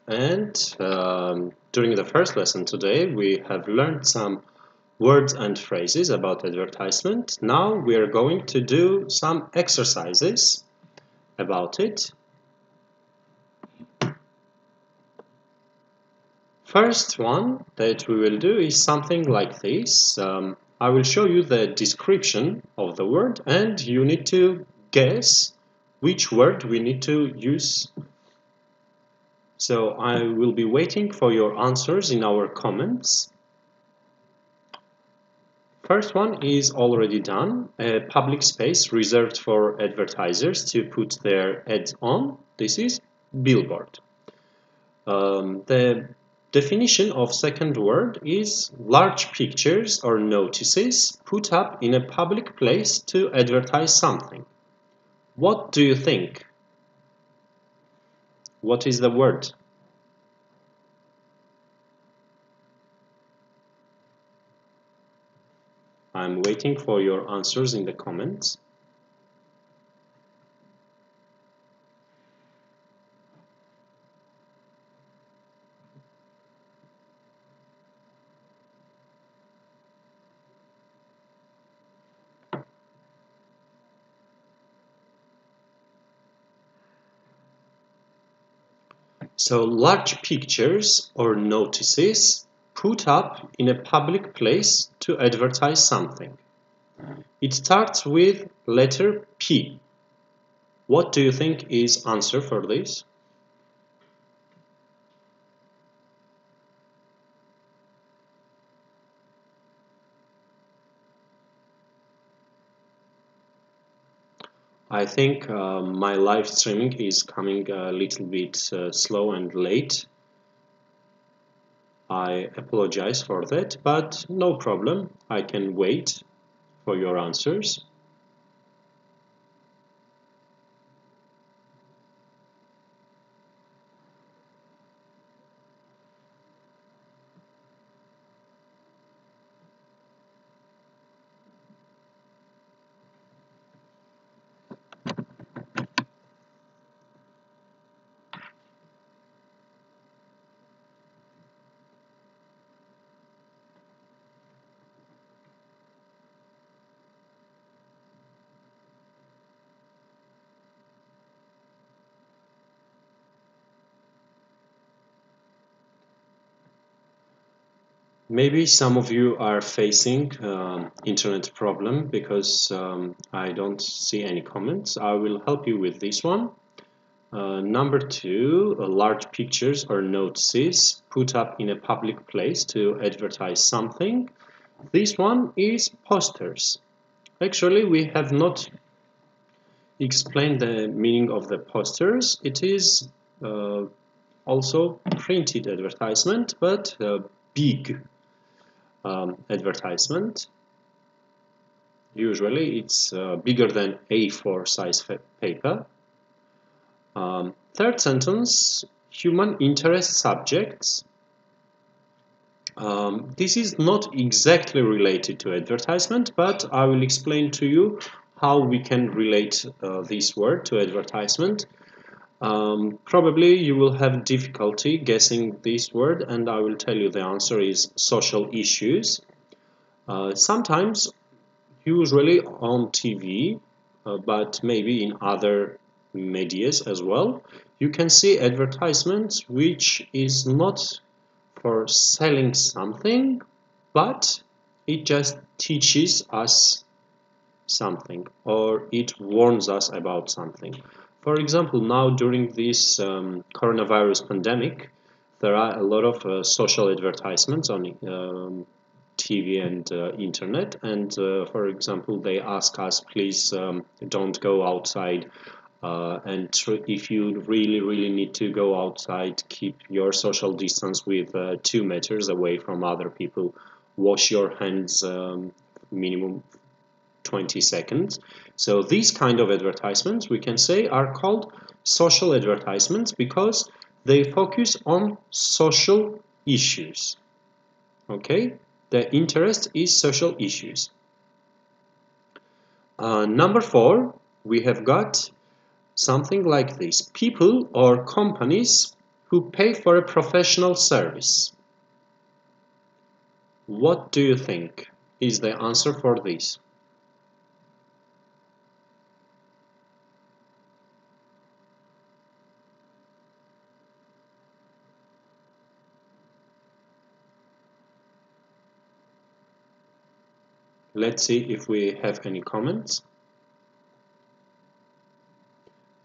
and during the first lesson today we have learned some words and phrases about advertisement. Now we are going to do some exercises about it. First one that we will do is something like this. I will show you the description of the word and you need to guess which word we need to use. So I will be waiting for your answers in our comments. First one is already done. A public space reserved for advertisers to put their ads on. This is billboard. The definition of second word is large pictures or notices put up in a public place to advertise something. What do you think? What is the word? I'm waiting for your answers in the comments. So, large pictures or notices put up in a public place to advertise something. It starts with letter P. What do you think is answer for this? I think my live streaming is coming a little bit slow and late. I apologize for that, but no problem. I can wait for your answers. Maybe some of you are facing internet problem because I don't see any comments. I will help you with this one. Number two, large pictures or notices put up in a public place to advertise something. This one is posters. Actually, we have not explained the meaning of the posters. It is also printed advertisement, but big advertisement. Usually it's bigger than A4 size paper. Third sentence, human interest subjects. This is not exactly related to advertisement, but I will explain to you how we can relate this word to advertisement. Probably you will have difficulty guessing this word, and I will tell you the answer is social issues. Sometimes, usually on TV, but maybe in other medias as well, you can see advertisements which is not for selling something, but it just teaches us something or it warns us about something. For example, now during this coronavirus pandemic, there are a lot of social advertisements on TV and internet, and for example, they ask us, please don't go outside, and if you really need to go outside, keep your social distance with 2 meters away from other people, wash your hands minimum 20 seconds. So these kind of advertisements, we can say, are called social advertisements because they focus on social issues. Okay, the interest is social issues. Number 4, we have got something like this. People or companies who pay for a professional service. What do you think is the answer for this? Let's see if we have any comments.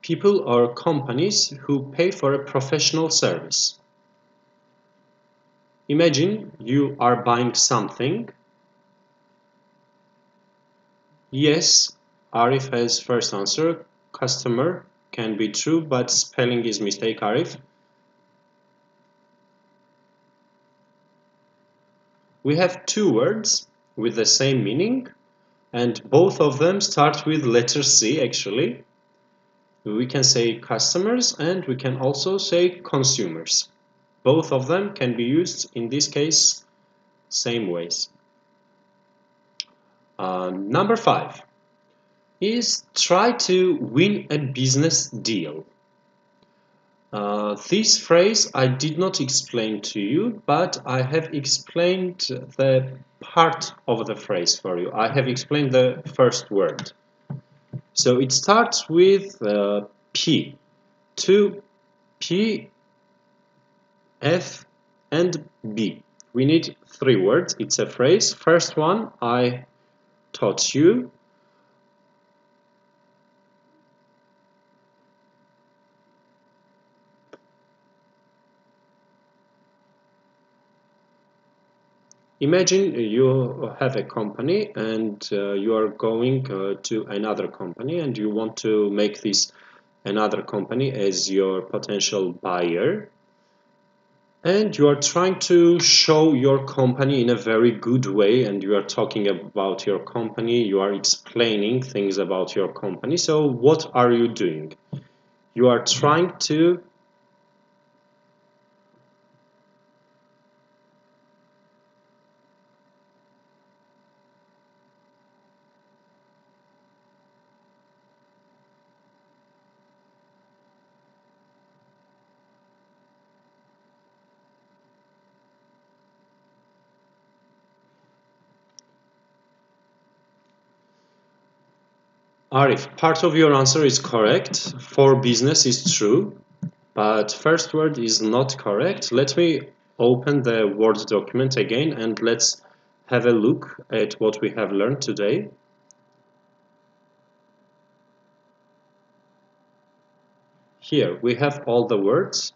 People or companies who pay for a professional service. Imagine you are buying something. Yes, Arif has first answer. Customer can be true, but spelling is mistake, Arif. We have two words with the same meaning, and both of them start with letter C actually. We can say customers and we can also say consumers. Both of them can be used in this case same ways. Number 5 is try to win a business deal. This phrase I did not explain to you, but I have explained the part of the phrase for you. I have explained the first word. So it starts with P. To P, F, and B. We need 3 words. It's a phrase. First one I taught you. Imagine you have a company and you are going to another company and you want to make this another company as your potential buyer, and you are trying to show your company in a very good way, and you are talking about your company, you are explaining things about your company. So what are you doing? You are trying to Arif, part of your answer is correct. For business is true, but first word is not correct. Let me open the Word document again and let's have a look at what we have learned today. Here we have all the words.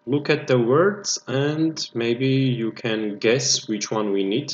Look at the words and maybe you can guess which one we need.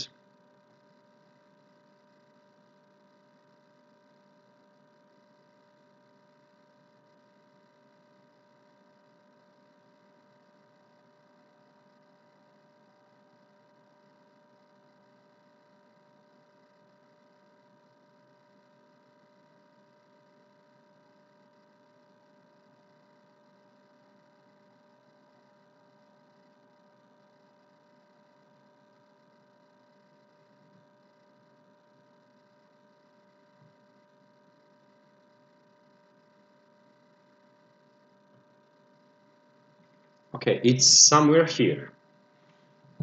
Okay, it's somewhere here.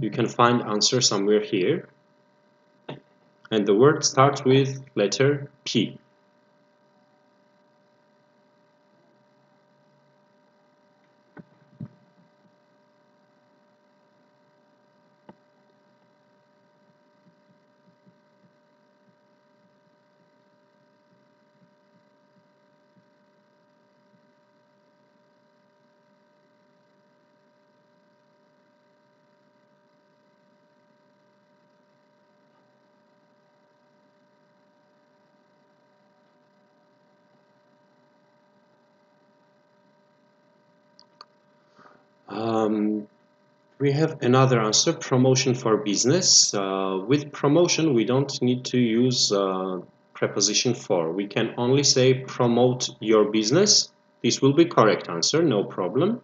You can find answer somewhere here. And the word starts with letter P. We have another answer, promotion for business. With promotion, we don't need to use preposition for. We can only say promote your business. This will be correct answer, no problem.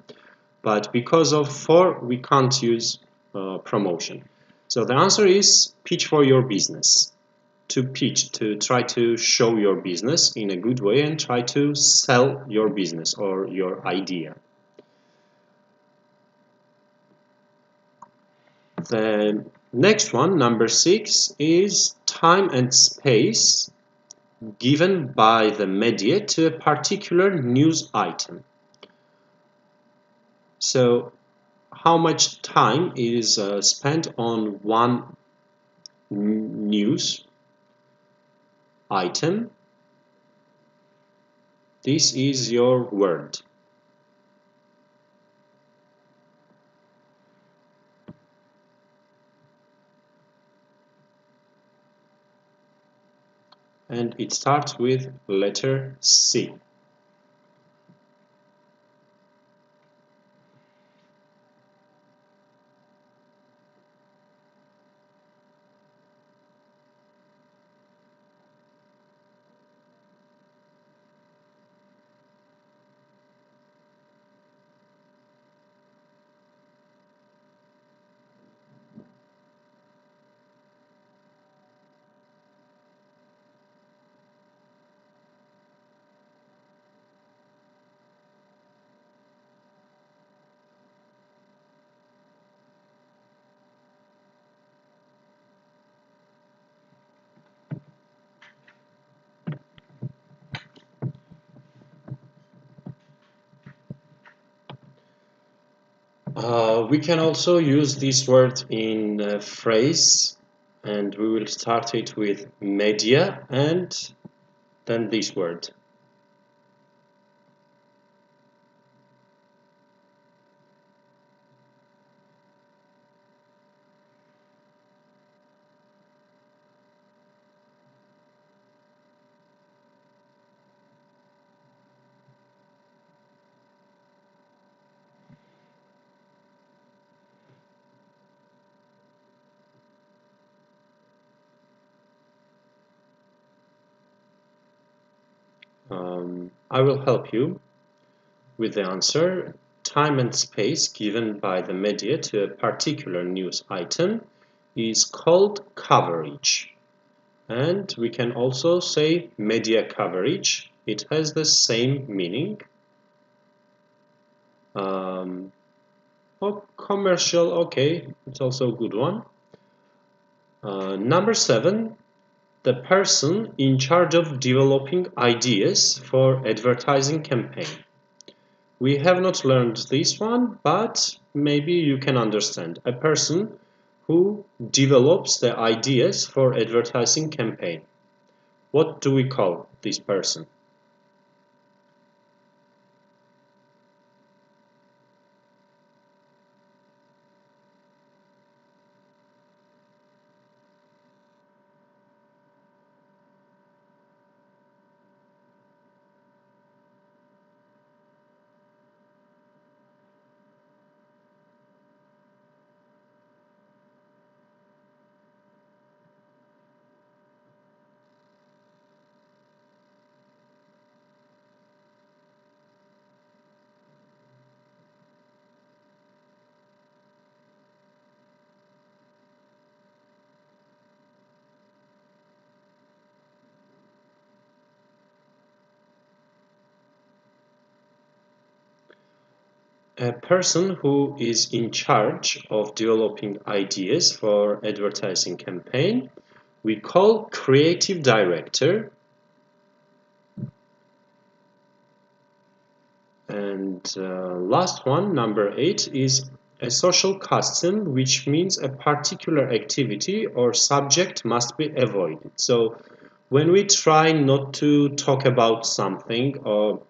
But because of for, we can't use promotion. So the answer is pitch for your business. to pitch, to try to show your business in a good way and try to sell your business or your idea. The next one, number 6, is time and space given by the media to a particular news item. So, how much time is spent on one news item? This is your word. And it starts with letter C. We can also use this word in a phrase, and we will start it with media and then this word. I will help you with the answer. Time and space given by the media to a particular news item is called coverage. And we can also say media coverage. It has the same meaning. Commercial, okay, it's also a good one. Number 7. The person in charge of developing ideas for advertising campaign. We have not learned this one, but maybe you can understand. A person who develops the ideas for advertising campaign. What do we call this person? A person who is in charge of developing ideas for advertising campaign, we call creative director. And last one, number 8, is a social custom, which means a particular activity or subject must be avoided. So when we try not to talk about something, or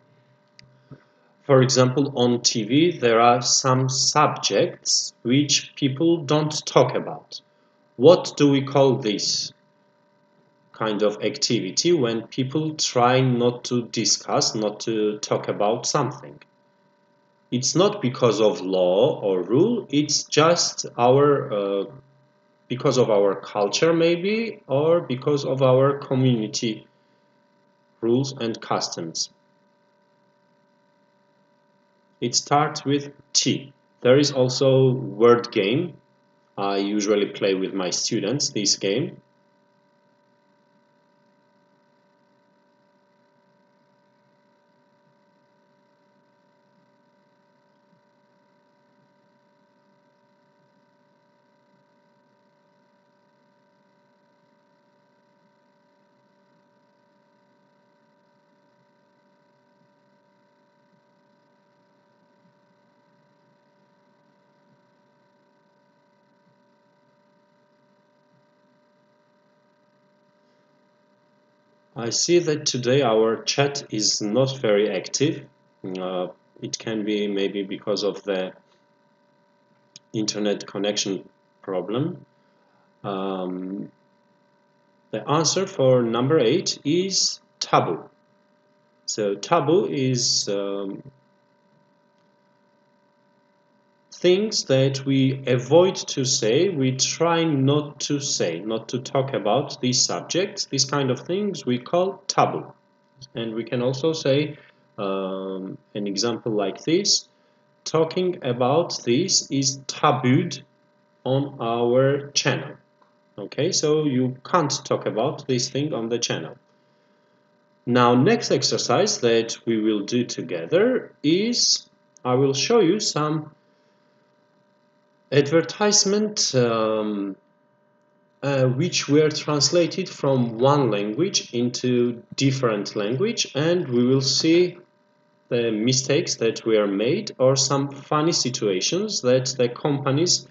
for example, on TV, there are some subjects which people don't talk about. What do we call this kind of activity when people try not to discuss, not to talk about something? It's not because of law or rule, it's just because of our culture maybe, or because of our community rules and customs. It starts with T. There is also word game. I usually play with my students this game. I see that today our chat is not very active. It can be maybe because of the internet connection problem. The answer for number 8 is taboo. So taboo is things that we avoid to say, we try not to say, not to talk about these subjects. These kind of things we call taboo. And we can also say an example like this: talking about this is tabooed on our channel. Okay, so you can't talk about this thing on the channel. Now, next exercise that we will do together is I will show you some advertisement which were translated from one language into different language, and we will see the mistakes that were made or some funny situations that the companies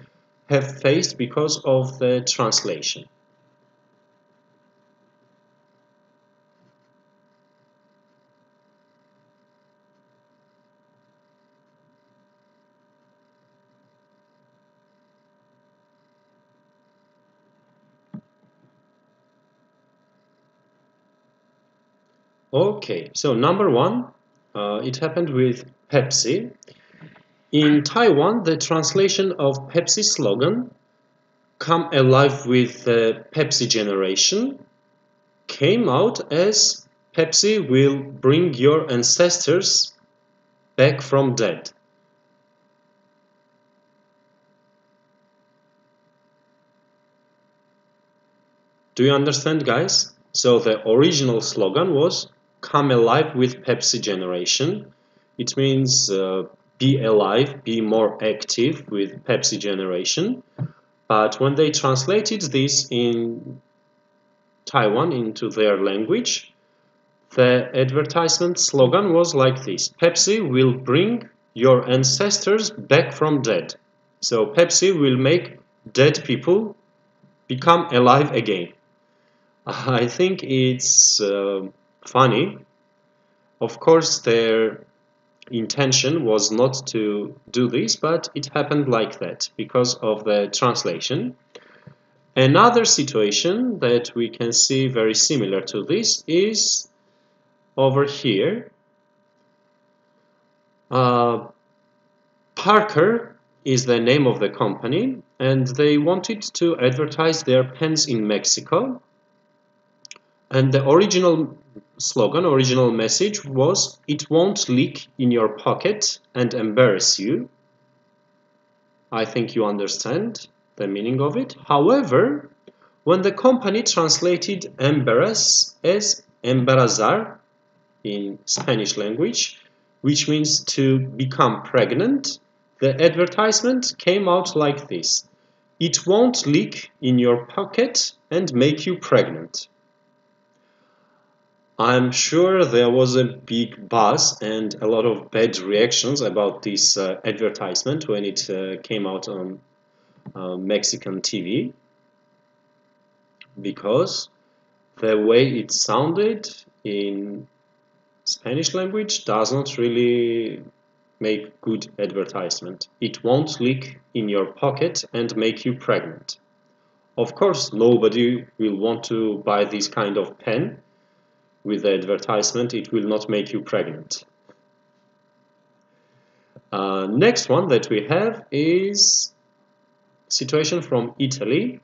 have faced because of the translation. Okay, so number 1, it happened with Pepsi. In Taiwan, the translation of Pepsi slogan, "Come alive with the Pepsi generation," came out as "Pepsi will bring your ancestors back from dead." Do you understand, guys? So the original slogan was "Come alive with Pepsi generation." It means be alive, be more active with Pepsi generation. But when they translated this in Taiwan into their language, the advertisement slogan was like this: Pepsi will bring your ancestors back from dead. So Pepsi will make dead people become alive again. I think it's funny. Of course, their intention was not to do this, but it happened like that because of the translation. Another situation that we can see very similar to this is over here. Parker is the name of the company, and they wanted to advertise their pens in Mexico. And the original slogan, original message was, "It won't leak in your pocket and embarrass you." I think you understand the meaning of it. However, when the company translated embarrass as embarazar in Spanish language, which means to become pregnant, the advertisement came out like this: "It won't leak in your pocket and make you pregnant." I'm sure there was a big buzz and a lot of bad reactions about this advertisement when it came out on Mexican TV, because the way it sounded in Spanish language does not really make good advertisement. It won't leak in your pocket and make you pregnant. Of course, nobody will want to buy this kind of pen. With the advertisement, it will not make you pregnant. Next one that we have is situation from Italy.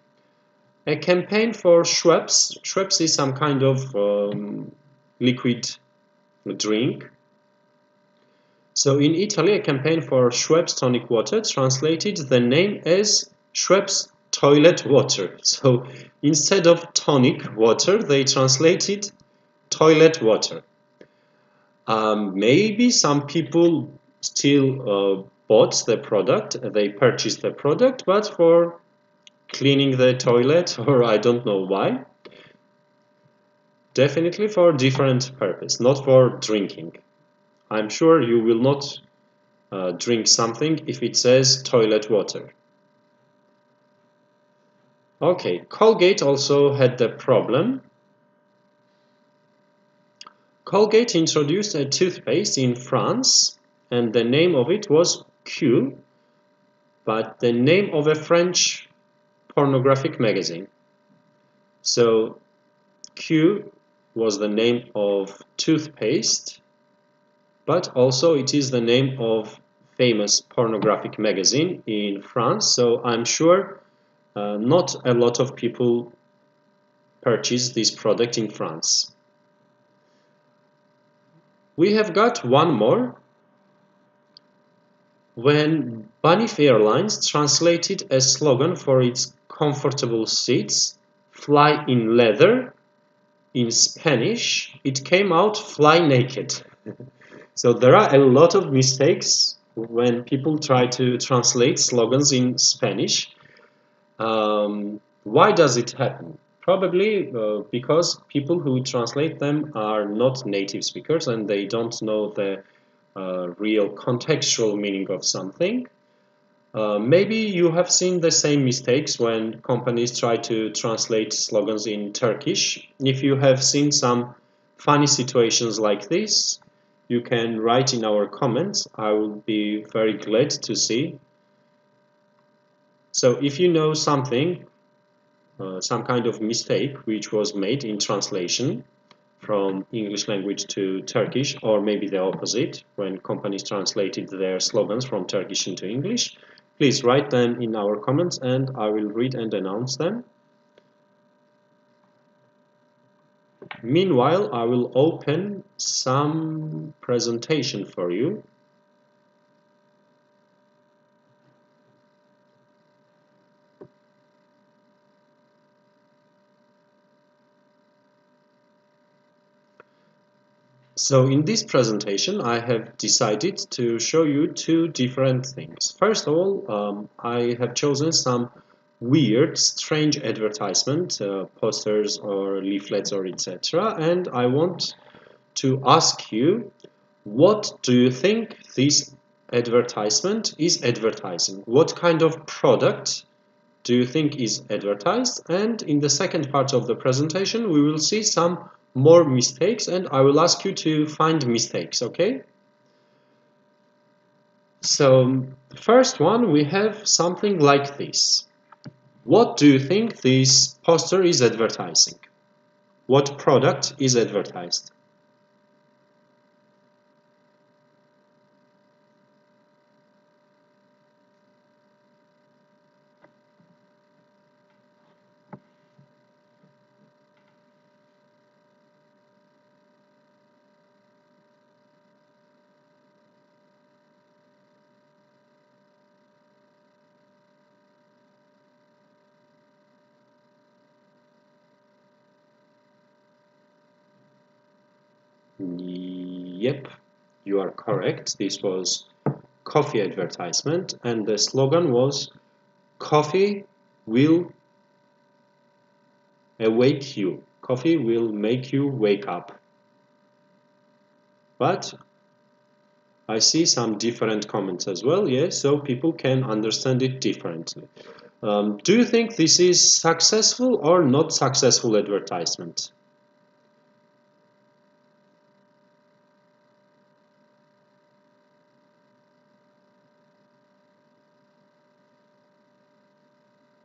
A campaign for Schweppes. Schweppes is some kind of liquid drink. So in Italy, a campaign for Schweppes tonic water translated the name as Schweppes toilet water. So instead of tonic water, they translated toilet water. Maybe some people still bought the product, they purchased the product, but for cleaning the toilet, or I don't know why. Definitely for different purpose, not for drinking. I'm sure you will not drink something if it says toilet water. Okay, Colgate also had the problem. Colgate introduced a toothpaste in France, and the name of it was Q, but the name of a French pornographic magazine. So Q was the name of toothpaste, but also it is the name of famous pornographic magazine in France. So I'm sure not a lot of people purchase this product in France. We have got one more. When Bunny Airlines translated a slogan for its comfortable seats, "Fly in leather," in Spanish, it came out "fly naked." So there are a lot of mistakes when people try to translate slogans in Spanish. Why does it happen? Probably because people who translate them are not native speakers and they don't know the real contextual meaning of something. Maybe you have seen the same mistakes when companies try to translate slogans in Turkish. If you have seen some funny situations like this, you can write in our comments. I will be very glad to see. So if you know something, some kind of mistake which was made in translation from English language to Turkish, or maybe the opposite, when companies translated their slogans from Turkish into English, please write them in our comments and I will read and announce them. Meanwhile, I will open some presentation for you. So in this presentation, I have decided to show you two different things. First of all, I have chosen some weird, strange advertisement, posters or leaflets or etc. And I want to ask you, what do you think this advertisement is advertising? What kind of product do you think is advertised? And in the second part of the presentation, we will see some more mistakes and I will ask you to find mistakes, okay? So, the first one, we have something like this. What do you think this poster is advertising? What product is advertised? Yep, you are correct. This was coffee advertisement and the slogan was "Coffee will awake you. Coffee will make you wake up." But I see some different comments as well, yes, so people can understand it differently. Do you think this is successful or not successful advertisement?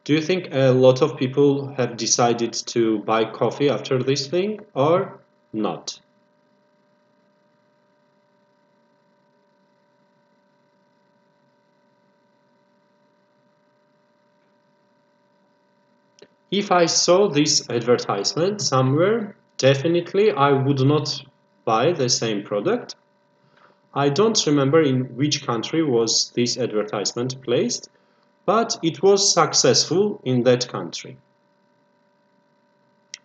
Do you think a lot of people have decided to buy coffee after this thing or not? If I saw this advertisement somewhere, definitely I would not buy the same product. I don't remember in which country was this advertisement placed, but it was successful in that country.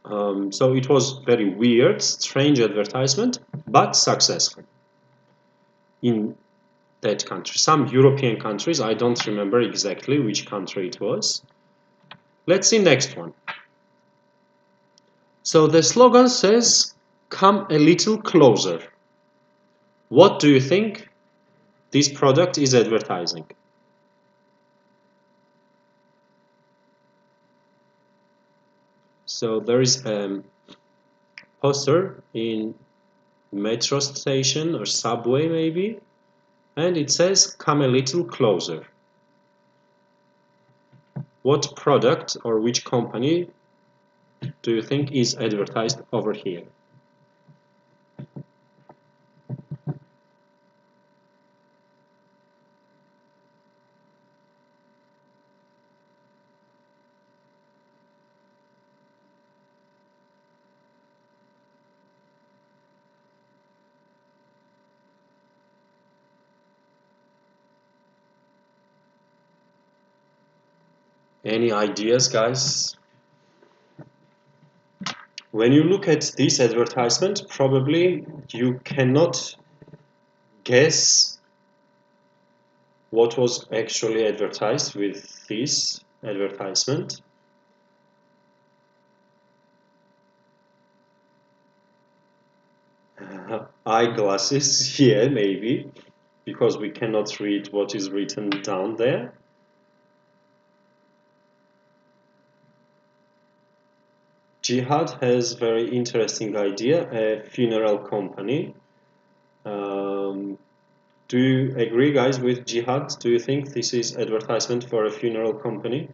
So it was very weird, strange advertisement, but successful in that country. Some European countries, I don't remember exactly which country it was. Let's see next one. So the slogan says, "Come a little closer." What do you think this product is advertising? So there is a poster in metro station or subway maybe, and it says come a little closer. What product or which company do you think is advertised over here? Any ideas, guys? When you look at this advertisement, probably you cannot guess what was actually advertised with this advertisement. Eyeglasses, yeah, maybe, because we cannot read what is written down there. Jihad has very interesting idea, a funeral company. Do you agree, guys, with Jihad? Do you think this is advertisement for a funeral company?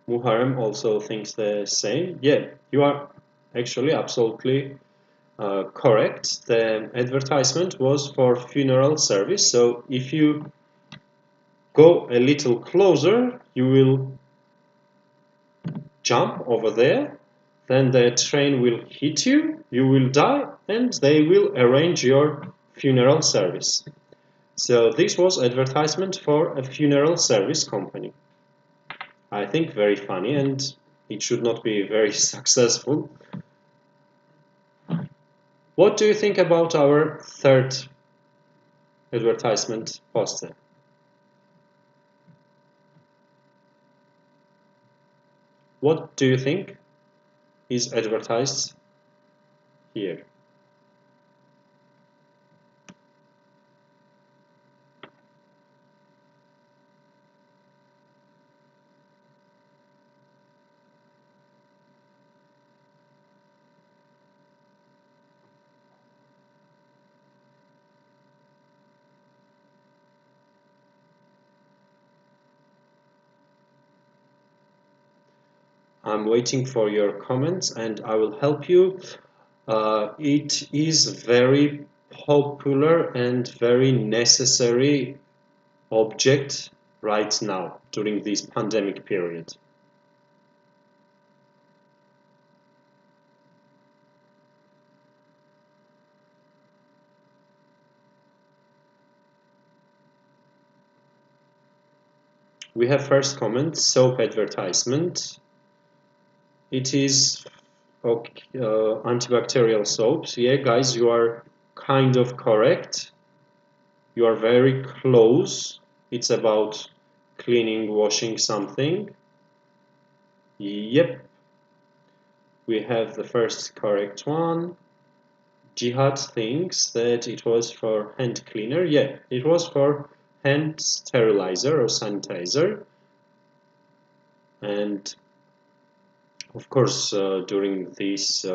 Muharrem also thinks the same. Yeah, you are actually absolutely correct. The advertisement was for funeral service. So if you go a little closer, you will jump over there, then the train will hit you, you will die, and they will arrange your funeral service. So this was advertisement for a funeral service company. I think very funny, and it should not be very successful. What do you think about our third advertisement poster? What do you think is advertised here? I'm waiting for your comments and I will help you. It is very popular and very necessary object right now during this pandemic period. We have first comment, soap advertisement. It is antibacterial soaps. Yeah, guys, you are kind of correct. You are very close. It's about cleaning, washing something. Yep. We have the first correct one. Jihad thinks that it was for hand cleaner. Yeah, it was for hand sterilizer or sanitizer. And of course, during this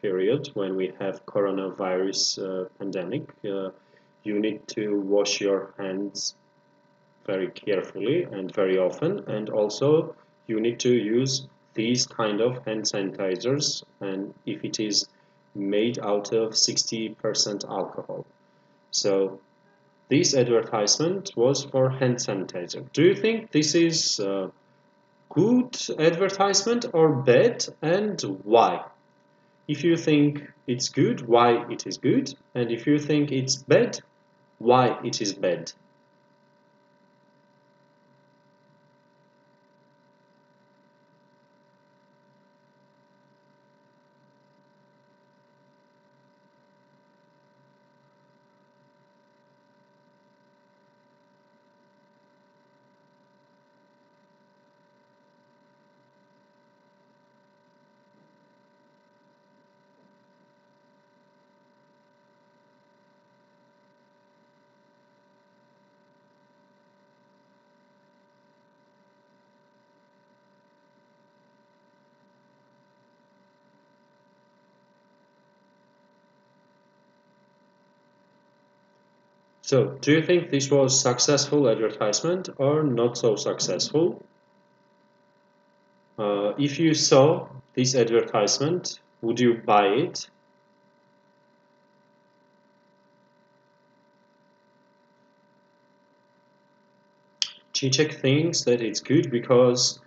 period when we have coronavirus pandemic, you need to wash your hands very carefully and very often, and also you need to use these kind of hand sanitizers, and if it is made out of 60% alcohol. So this advertisement was for hand sanitizer. Do you think this is good advertisement or bad, and why? If you think it's good, why it is good, and if you think it's bad, why it is bad? So, do you think this was successful advertisement or not so successful? If you saw this advertisement, would you buy it? Chichek thinks that it's good because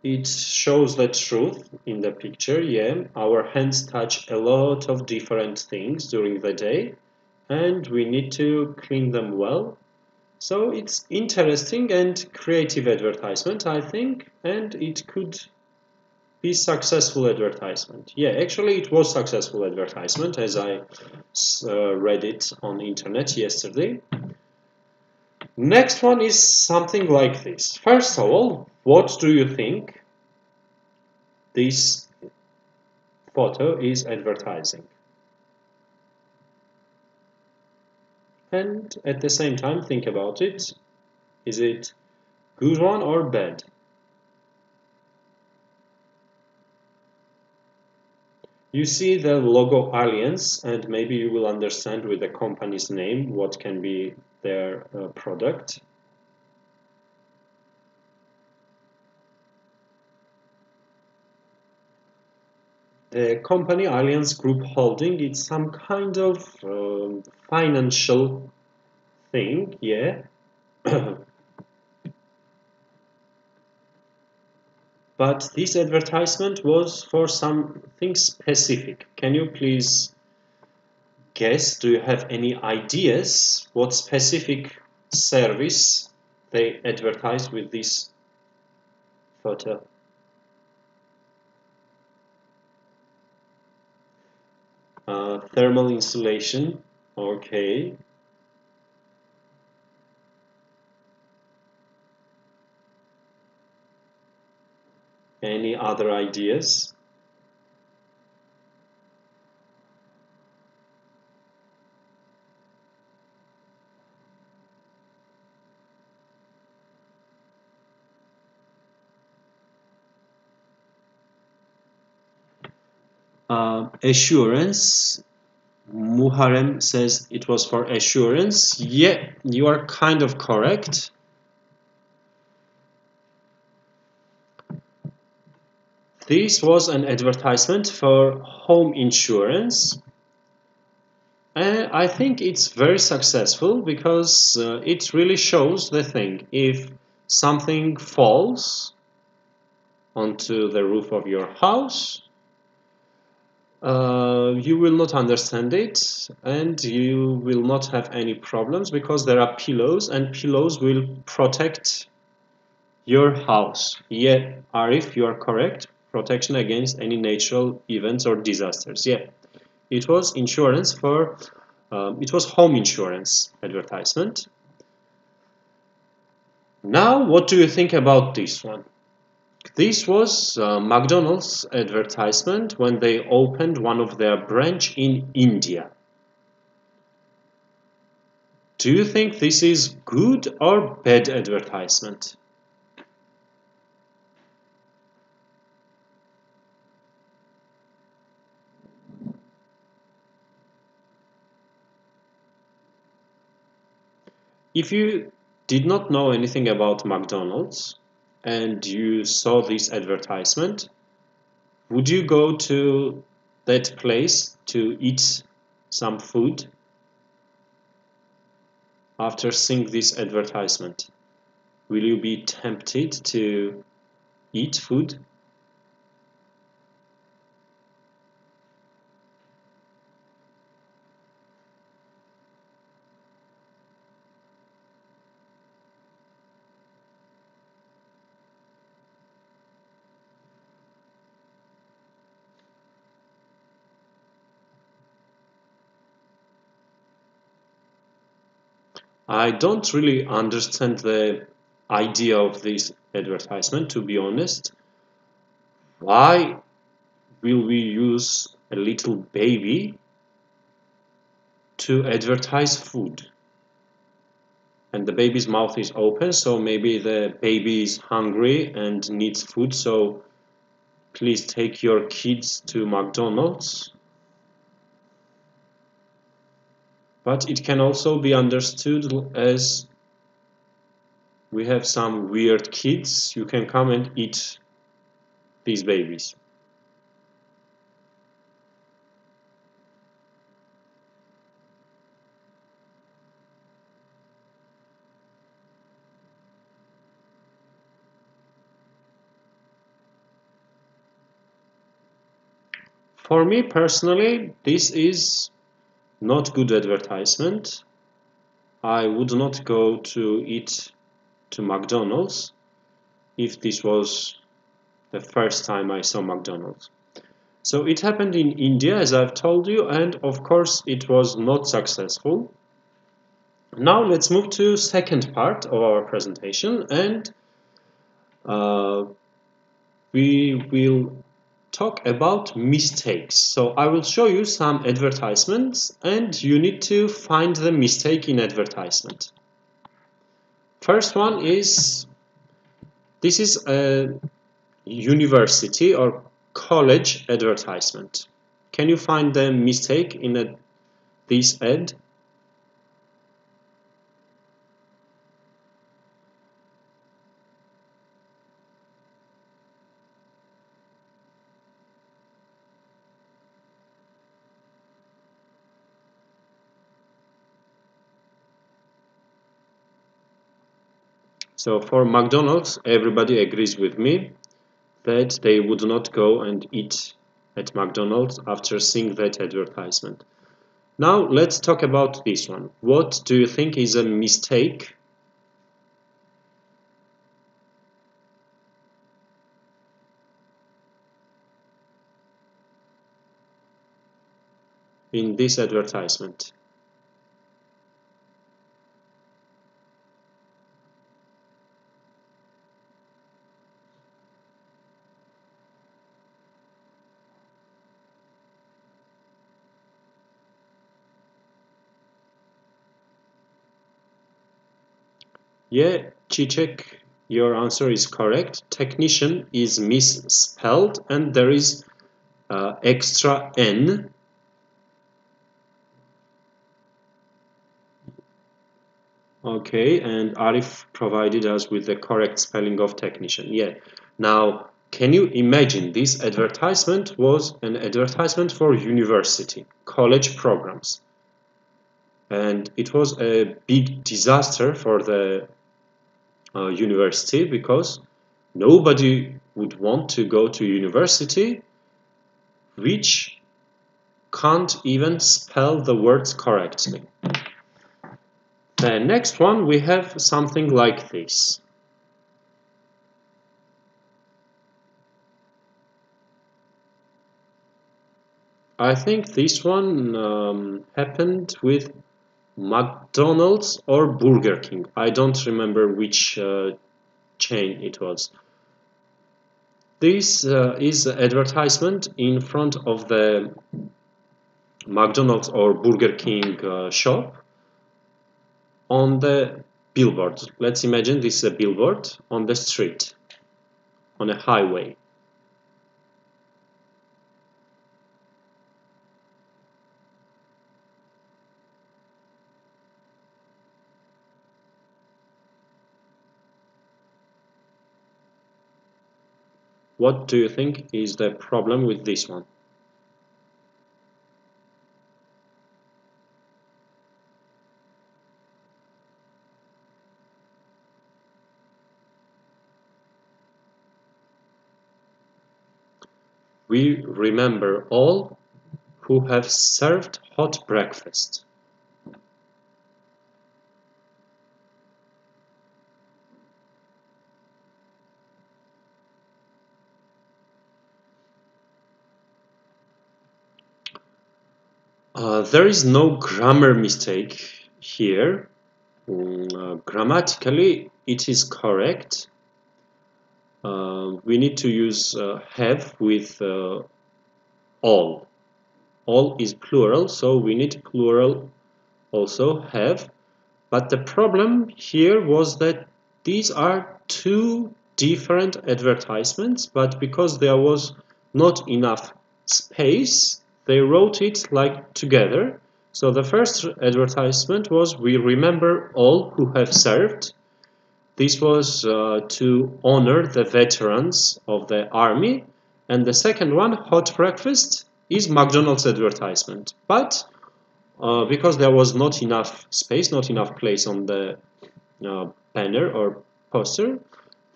it shows the truth in the picture. Yeah, our hands touch a lot of different things during the day and we need to clean them well. So it's interesting and creative advertisement, I think, and it could be successful advertisement. Yeah, actually it was successful advertisement as I read it on the internet yesterday. Next one is something like this. First of all, what do you think this photo is advertising? And at the same time, think about it. Is it good one or bad? You see the logo Alliance, and maybe you will understand with the company's name what can be their product. The company Alliance Group Holding, it's some kind of financial thing, yeah. But this advertisement was for something specific. Can you please guess? Do you have any ideas what specific service they advertise with this photo? Thermal insulation, okay. Any other ideas? Assurance. Muharrem says it was for assurance. Yeah, you are kind of correct. This was an advertisement for home insurance. And I think it's very successful because it really shows the thing. If something falls onto the roof of your house, you will not understand it and you will not have any problems because there are pillows and pillows will protect your house. Yeah, Arif, you are correct. Protection against any natural events or disasters. Yeah, it was insurance for, it was home insurance advertisement. Now, what do you think about this one? This was McDonald's advertisement when they opened one of their branch in India. Do you think this is good or bad advertisement? If you did not know anything about McDonald's and you saw this advertisement, would you go to that place to eat some food after seeing this advertisement? Will you be tempted to eat food? I don't really understand the idea of this advertisement, to be honest. Why will we use a little baby to advertise food? And the baby's mouth is open, so maybe the baby is hungry and needs food, so please take your kids to McDonald's. but it can also be understood as we have some weird kids, you can come and eat these babies. For me personally, this is not good advertisement. I would not go to eat to McDonald's if this was the first time I saw McDonald's. So it happened in India, as I've told you, and of course it was not successful. Now let's move to second part of our presentation, and we will talk about mistakes. So I will show you some advertisements and you need to find the mistake in advertisement. First one is, this is a university or college advertisement. Can you find the mistake in this ad? So for McDonald's, everybody agrees with me that they would not go and eat at McDonald's after seeing that advertisement. Now let's talk about this one. What do you think is a mistake in this advertisement? Yeah, Chichek, your answer is correct. Technician is misspelled and there is extra N. Okay, and Arif provided us with the correct spelling of technician. Yeah. Now, can you imagine this advertisement was an advertisement for university, college programs. And it was a big disaster for the university because nobody would want to go to university which can't even spell the words correctly. The next one, we have something like this. I think this one happened with McDonald's or Burger King. I don't remember which chain it was. This is an advertisement in front of the McDonald's or Burger King shop on the billboard. Let's imagine this is a billboard on the street, on a highway. What do you think is the problem with this one? We remember all who have served hot breakfast. There is no grammar mistake here. Grammatically, it is correct. We need to use have with all. All is plural, so we need plural also have. But the problem here was that these are two different advertisements, but because there was not enough space, they wrote it like together. So the first advertisement was "We remember all who have served." This was to honor the veterans of the army. And the second one, hot breakfast, is McDonald's advertisement. But because there was not enough space, not enough place on the banner or poster,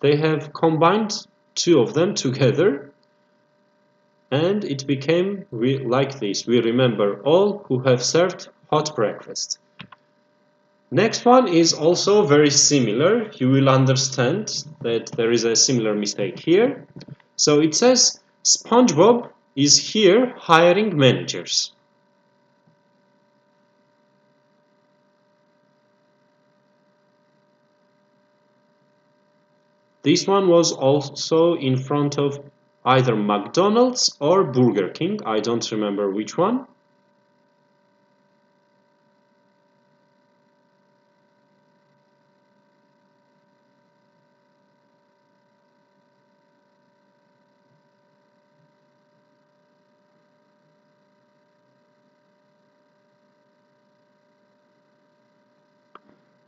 they have combined two of them together, and it became like this: "We remember all who have served hot breakfast." Next one is also very similar. You will understand that there is a similar mistake here. So it says SpongeBob is here hiring managers. This one was also in front of either McDonald's or Burger King. I don't remember which one.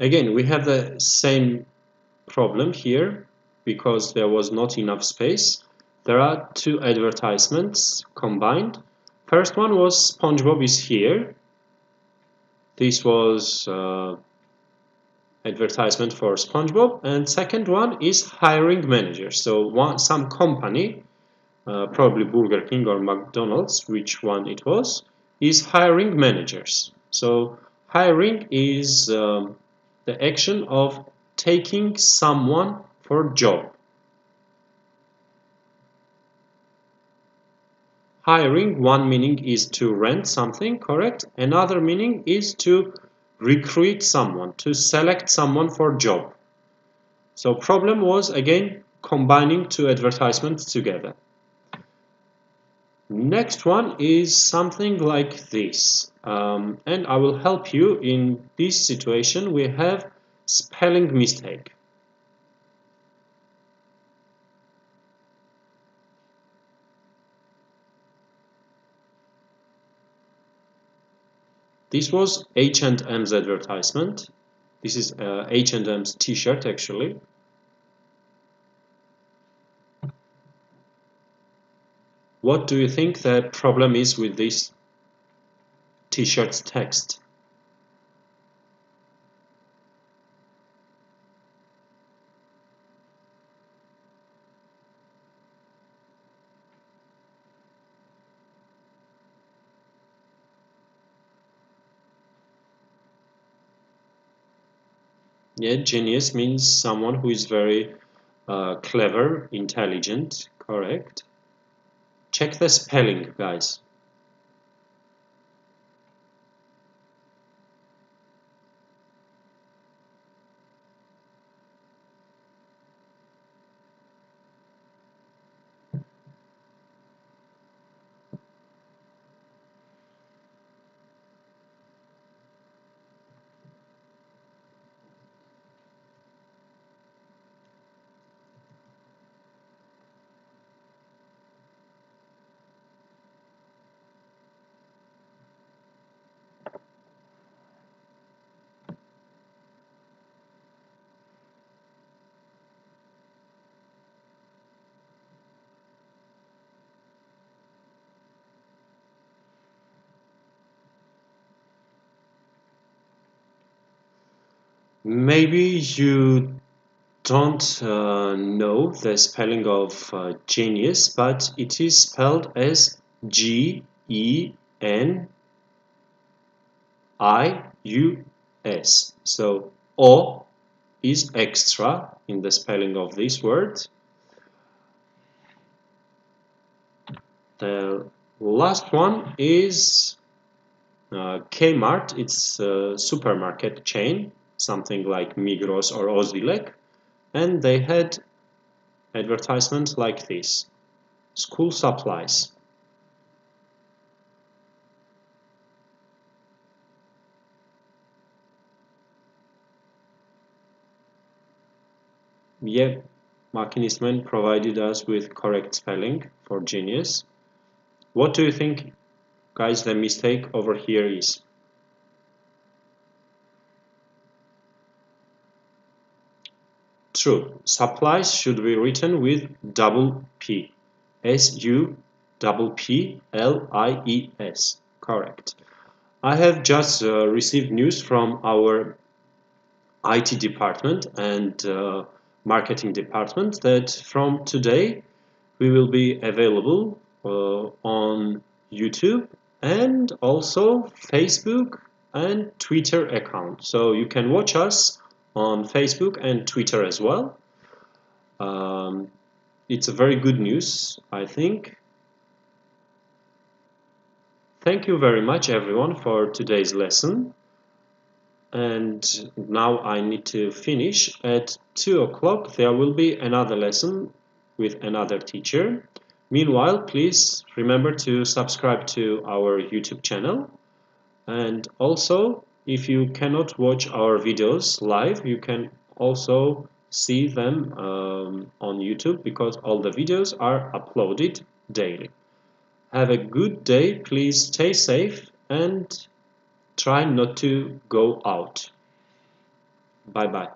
Again, we have the same problem here because there was not enough space. There are two advertisements combined. First one was SpongeBob is here. This was advertisement for SpongeBob, and second one is hiring managers. So some company, probably Burger King or McDonald's, which one it was, is hiring managers. So hiring is the action of taking someone for job. Hiring, one meaning is to rent something, correct? Another meaning is to recruit someone, to select someone for job. So problem was again combining two advertisements together. Next one is something like this, and I will help you in this situation. We have spelling mistake. This was H&M's advertisement. This is H&M's t-shirt actually. What do you think the problem is with this t-shirt's text? Yeah, genius means someone who is very clever, intelligent, correct? Check the spelling, guys. Maybe you don't know the spelling of genius, but it is spelled as G-E-N-I-U-S. So O is extra in the spelling of this word. The last one is Kmart. It's a supermarket chain, something like Migros or Ozilek, and they had advertisements like this: school supplies. Yeah, Makinistman provided us with correct spelling for genius. What do you think, guys, the mistake over here is? true. Supplies should be written with double P. S-U-P-P-L-I-E-S. Correct. I have just received news from our IT department and marketing department that from today we will be available on YouTube and also Facebook and Twitter account. So you can watch us on Facebook and Twitter as well. It's a very good news, I think. Thank you very much everyone for today's lesson. And now I need to finish. At 2 o'clock there will be another lesson with another teacher. Meanwhile, please remember to subscribe to our YouTube channel. And also, if you cannot watch our videos live, you can also see them on YouTube because all the videos are uploaded daily. Have a good day, please stay safe and try not to go out. Bye bye.